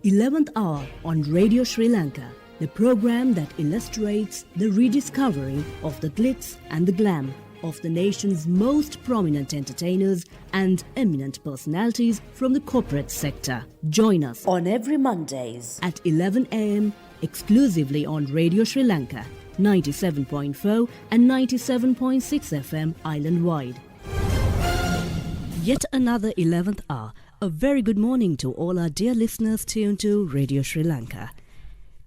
11th Hour on Radio Sri Lanka, the program that illustrates the rediscovery of the glitz and the glam of the nation's most prominent entertainers and eminent personalities from the corporate sector. Join us on every Mondays at 11 a.m. exclusively on Radio Sri Lanka, 97.4 and 97.6 FM island-wide. Yet another 11th hour. A very good morning to all our dear listeners tuned to Radio Sri Lanka.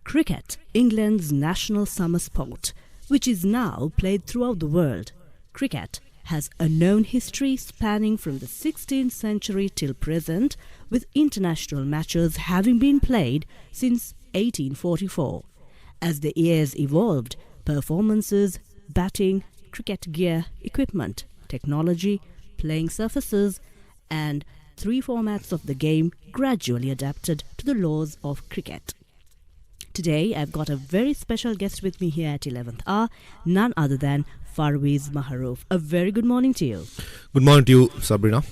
Cricket, England's national summer sport, which is now played throughout the world. Cricket has a known history spanning from the 16th century till present, with international matches having been played since 1844. As the years evolved, performances, batting, cricket gear, equipment, technology, playing surfaces, and three formats of the game gradually adapted to the laws of cricket. Today, I've got a very special guest with me here at 11th hour, none other than Farveez Maharoof. A very good morning to you. Good morning to you, Sabrina.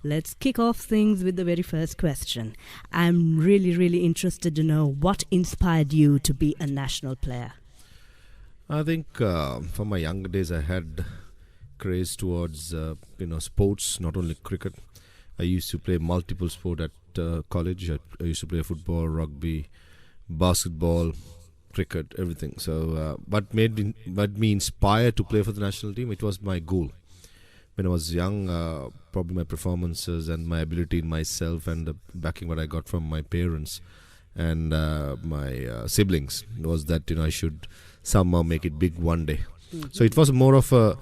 Let's kick off things with the very first question. I'm really interested to know what inspired you to be a national player. I think from my younger days, I had craze towards sports, not only cricket. I used to play multiple sport at college. I used to play football, rugby, basketball, cricket, everything. So, what made me inspired to play for the national team? It was my goal. When I was young, probably my performances and my ability in myself and the backing what I got from my parents and my siblings was that I should somehow make it big one day. Mm-hmm. So it was more of a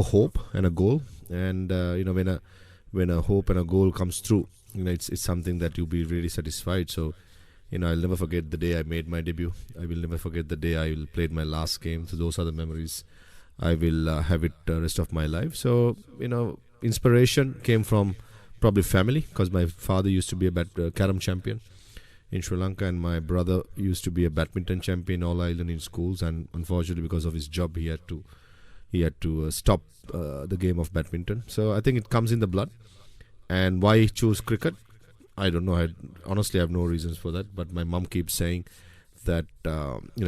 hope and a goal. And when a hope and a goal comes through, it's something that you'll be really satisfied. So, I'll never forget the day I made my debut. I will never forget the day I played my last game. So those are the memories I will have it the rest of my life. So, inspiration came from probably family, because my father used to be a carom champion in Sri Lanka, and my brother used to be a badminton champion all island in schools. And unfortunately, because of his job, he had to stop the game of badminton. So I think it comes in the blood. And why choose cricket? I don't know. I honestly have no reasons for that. But my mom keeps saying that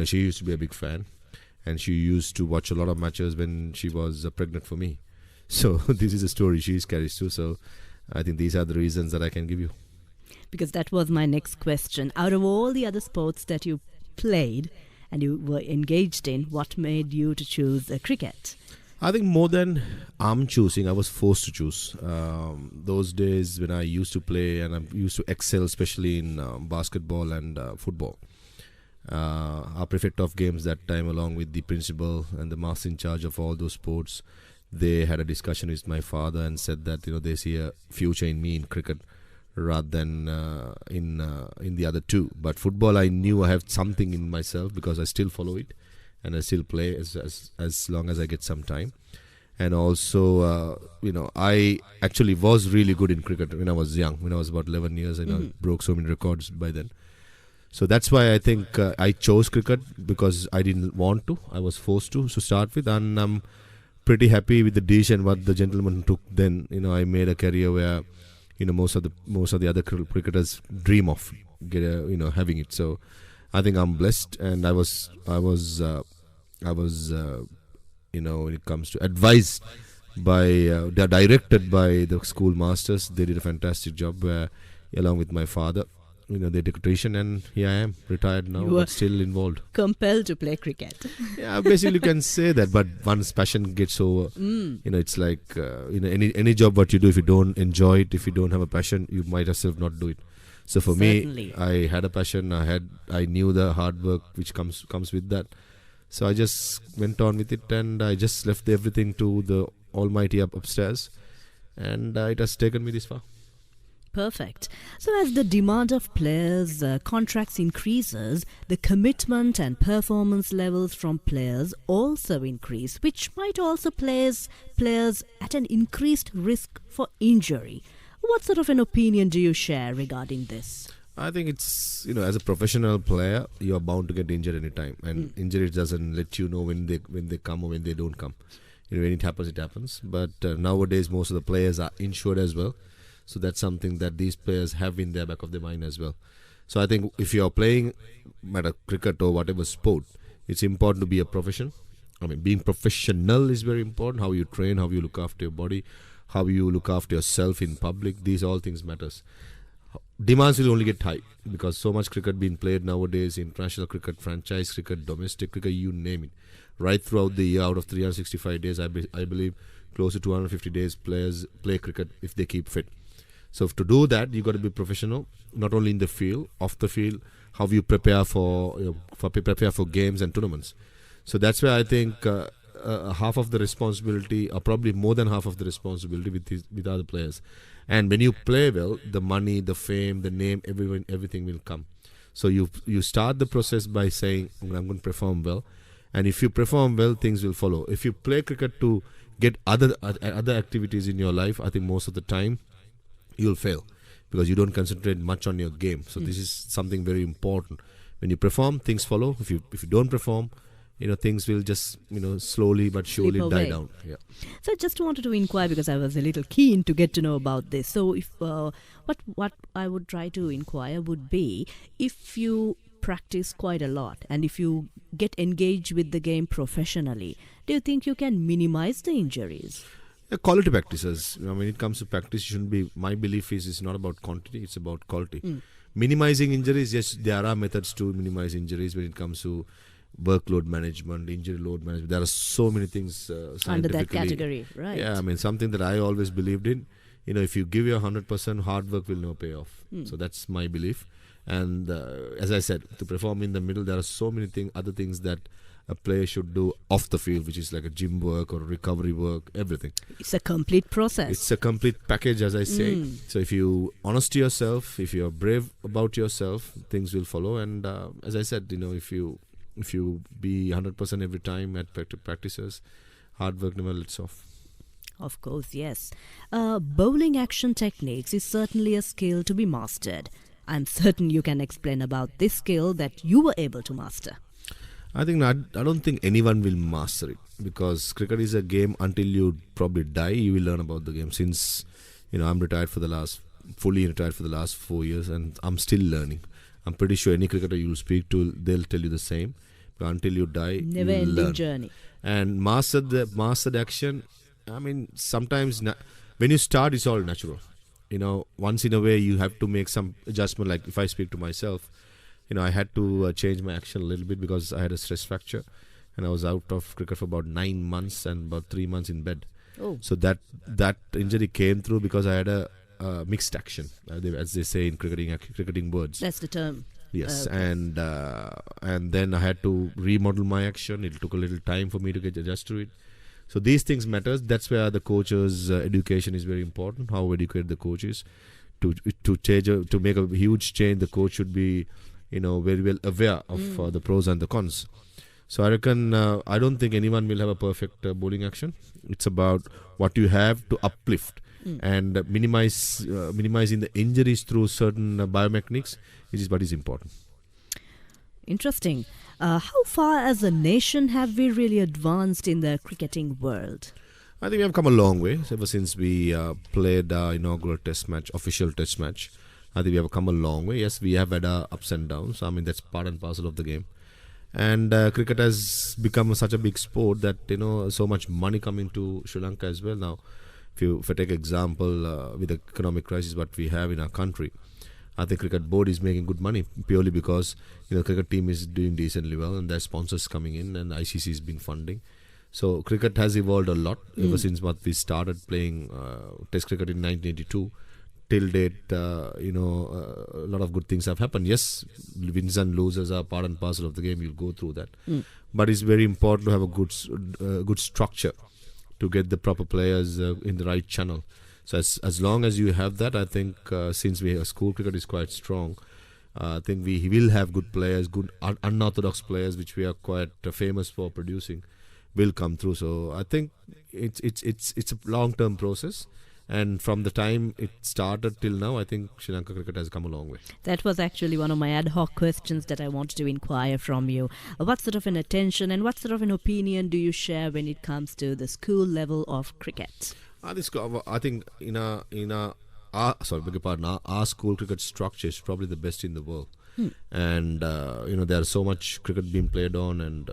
she used to be a big fan, and she used to watch a lot of matches when she was pregnant for me. So this is a story she carries too. So I think these are the reasons that I can give you. Because that was my next question. Out of all the other sports that you played and you were engaged in, what made you to choose cricket? I think more than I'm choosing, I was forced to choose. Those days when I used to play and I used to excel, especially in basketball and football. Our prefect of games that time, along with the principal and the master in charge of all those sports, they had a discussion with my father and said that they see a future in me in cricket rather than in the other two. But football, I knew I have something in myself because I still follow it. And I still play as long as I get some time. And also, I actually was really good in cricket when I was young. When I was about 11 years, I broke so many records by then. So that's why I think I chose cricket, because I didn't want to. I was forced to start with. And I'm pretty happy with the decision what the gentleman took then. I made a career where, most of the other cricketers dream of having it. So I think I'm blessed, and I was when it comes to advised by, directed by the school masters. They did a fantastic job, along with my father. They took tuition, and here I am, retired now, but still involved. Compelled to play cricket. Yeah, basically you can say that, but once passion gets over, it's like, any job what you do, if you don't enjoy it, if you don't have a passion, you might as well not do it. So for me, I had a passion. I knew the hard work which comes with that. So I just went on with it, and I just left everything to the Almighty upstairs, and it has taken me this far. Perfect. So as the demand of players' contracts increases, the commitment and performance levels from players also increase, which might also place players at an increased risk for injury. What sort of an opinion do you share regarding this? I think it's, as a professional player, you're bound to get injured anytime. And injury doesn't let you know when they come or when they don't come. When it happens, it happens. But nowadays, most of the players are insured as well. So that's something that these players have in their back of their mind as well. So I think if you are playing matter cricket or whatever sport, it's important to be a profession. I mean, being professional is very important. How you train, how you look after your body, how you look after yourself in public. These all things matters. Demands will only get high because so much cricket being played nowadays, international cricket, franchise cricket, domestic cricket, you name it. Right throughout the year, out of 365 days, I believe close to 250 days players play cricket if they keep fit. So to do that, you got to be professional, not only in the field, off the field, how you prepare for games and tournaments. So that's where I think half of the responsibility, or probably more than half of the responsibility, with other players. And when you play well, the money, the fame, the name, everything will come. So you start the process by saying, I'm going to perform well. And if you perform well, things will follow. If you play cricket to get other activities in your life, I think most of the time you'll fail because you don't concentrate much on your game. So this is something very important. When you perform, things follow. If you don't perform, things will just slowly but surely die down. Yeah. So I just wanted to inquire because I was a little keen to get to know about this. So if what I would try to inquire would be, if you practice quite a lot and if you get engaged with the game professionally, do you think you can minimize the injuries? Quality practices. When it comes to practice, shouldn't be. My belief is it's not about quantity; it's about quality. Minimizing injuries, yes, there are methods to minimize injuries when it comes to workload management, injury load management. There are so many things under that category, right? Yeah, something that I always believed in. If you give your 100%, hard work will never pay off. So that's my belief. And as I said, to perform in the middle, there are so many other things that a player should do off the field, which is like a gym work or recovery work, everything. It's a complete process. It's a complete package, as I say. So if you honest to yourself, if you're brave about yourself, things will follow. And as I said, if you be 100% every time at practices, hard work never lets off. Of course, yes. Bowling action techniques is certainly a skill to be mastered. I'm certain you can explain about this skill that you were able to master. I don't think anyone will master it because cricket is a game until you probably die. You will learn about the game. Since I'm fully retired for the last 4 years, and I'm still learning. I'm pretty sure any cricketer you'll speak to, they'll tell you the same. But until you die, never ending learn. Journey. And mastered action. Sometimes when you start, it's all natural. Once in a way you have to make some adjustment. Like if I speak to myself, I had to change my action a little bit because I had a stress fracture and I was out of cricket for about 9 months and about 3 months in bed. Oh. So that injury came through because I had a mixed action, as they say in cricketing words. That's the term. Yes, and then I had to remodel my action. It took a little time for me to get adjusted to it. So these things matters. That's where the coach's education is very important. How educate the coaches to make a huge change. The coach should be very well aware of the pros and the cons. So I reckon I don't think anyone will have a perfect bowling action. It's about what you have to uplift and minimizing the injuries through certain biomechanics, which is what is important. Interesting. How far as a nation have we really advanced in the cricketing world? I think we have come a long way ever since we played our inaugural official test match. I think we have come a long way. Yes, we have had our ups and downs. That's part and parcel of the game. And cricket has become such a big sport that, so much money coming to Sri Lanka as well now. If I take example with the economic crisis what we have in our country, I think cricket board is making good money purely because cricket team is doing decently well and there's sponsors coming in and ICC has been funding. So cricket has evolved a lot ever since what we started playing Test cricket in 1982. Till date, a lot of good things have happened. Yes, wins and losers are part and parcel of the game. You'll go through that, but it's very important to have a good structure to get the proper players in the right channel. So as long as you have that, I think since school cricket is quite strong, I think we will have good players, good unorthodox players, which we are quite famous for producing, will come through. So I think it's a long-term process. And from the time it started till now, I think Sri Lanka cricket has come a long way. That was actually one of my ad hoc questions that I wanted to inquire from you. What sort of an attention and what sort of an opinion do you share when it comes to the school level of cricket? I think our school cricket structure is probably the best in the world. And there's so much cricket being played on, and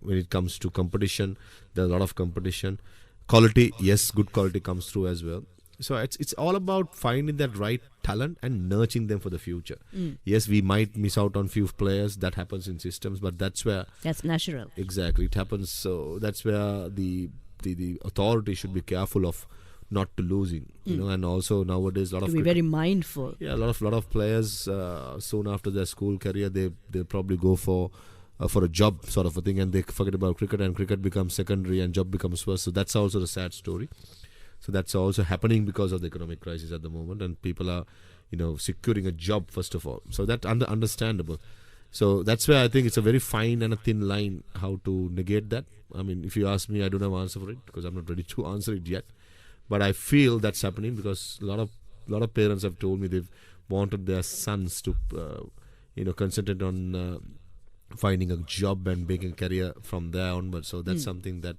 when it comes to competition, there's a lot of competition. Quality, yes, good quality comes through as well. So it's all about finding that right talent and nurturing them for the future. Yes, we might miss out on few players. That happens in systems, but that's natural. Exactly, it happens. So that's where the authority should be careful of not to losing. And also nowadays a lot of to be very mindful. Yeah, a lot of players soon after their school career they probably go for a job sort of a thing, and they forget about cricket, and cricket becomes secondary and job becomes first. So that's also the sad story. So that's also happening because of the economic crisis at the moment, and people are, securing a job first of all. So that's understandable. So that's where I think it's a very fine and a thin line how to negate that. I mean, if you ask me, I don't have an answer for it because I'm not ready to answer it yet. But I feel that's happening because a lot of parents have told me they've wanted their sons to, concentrate on finding a job and making a career from there onwards. So that's something that.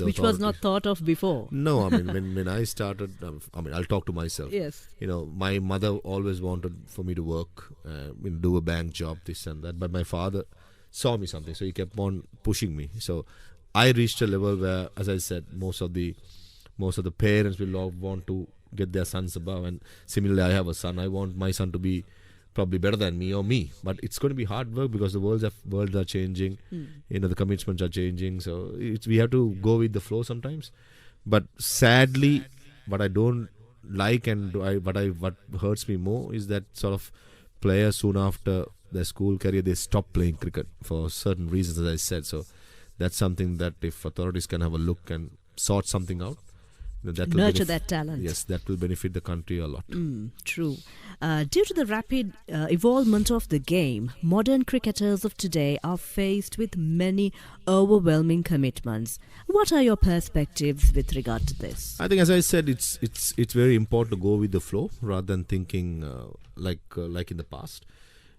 Which was not thought of before. No, I mean, when I started, I'll talk to myself. Yes. My mother always wanted for me to work, do a bank job, this and that. But my father saw me something, so he kept on pushing me. So I reached a level where, as I said, most of the parents will want to get their sons above. And similarly, I have a son. I want my son to be probably better than me or me, but it's going to be hard work because the worlds are changing. The commitments are changing, so we have to go with the flow sometimes. But sadly, what I don't like and what hurts me more is that sort of players soon after their school career they stop playing cricket for certain reasons, as I said. So that's something that if authorities can have a look and sort something out, that will nurture that talent. Yes, that will benefit the country a lot. True. Due to the rapid evolvement of the game, modern cricketers of today are faced with many overwhelming commitments. What are your perspectives with regard to this? I think, as I said, it's very important to go with the flow rather than thinking like in the past.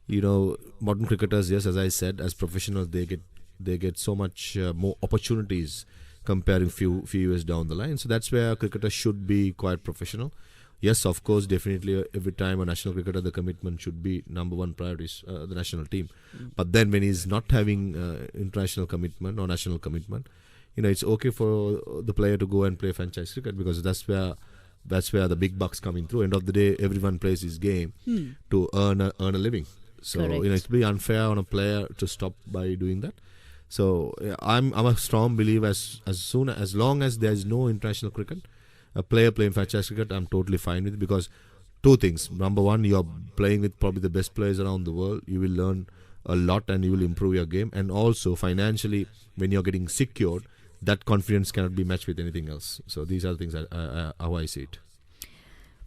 Modern cricketers, yes, as I said, as professionals, they get so much more opportunities comparing few years down the line. So that's where cricketers should be quite professional. Yes, of course, definitely every time a national cricketer, the commitment should be number one priority is the national team. But then when he's not having international commitment or national commitment, it's okay for the player to go and play franchise cricket because that's where the big bucks coming through. End of the day, everyone plays his game to earn a living. So Correct. It's very unfair on a player to stop by doing that. So I'm a strong believer as long as there is no international cricket, a player playing franchise cricket, I'm totally fine with it because two things. Number one, you're playing with probably the best players around the world. You will learn a lot and you will improve your game. And also financially, when you're getting secured, that confidence cannot be matched with anything else. So these are the things how I see it.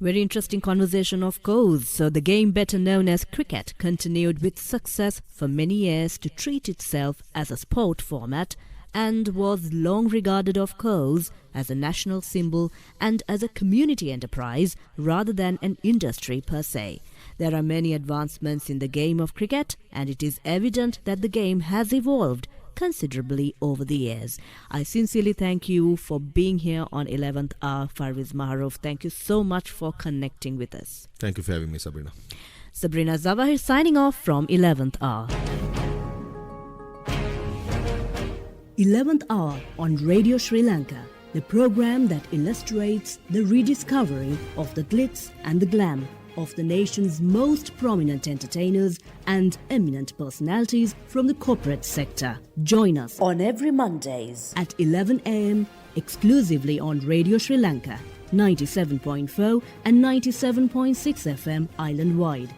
Very interesting conversation, of course. So the game better known as cricket continued with success for many years to treat itself as a sport format and was long regarded, of course, as a national symbol and as a community enterprise rather than an industry per se. There are many advancements in the game of cricket, and it is evident that the game has evolved considerably over the years. I sincerely thank you for being here on 11th Hour, Farveez Maharoof. Thank you so much for connecting with us. Thank you for having me, Sabrina. Sabrina Zawahir signing off from 11th Hour. 11th Hour on Radio Sri Lanka, the program that illustrates the rediscovery of the glitz and the glam of the nation's most prominent entertainers and eminent personalities from the corporate sector. Join us on every Mondays at 11 a.m. exclusively on Radio Sri Lanka, 97.4 and 97.6 FM island-wide.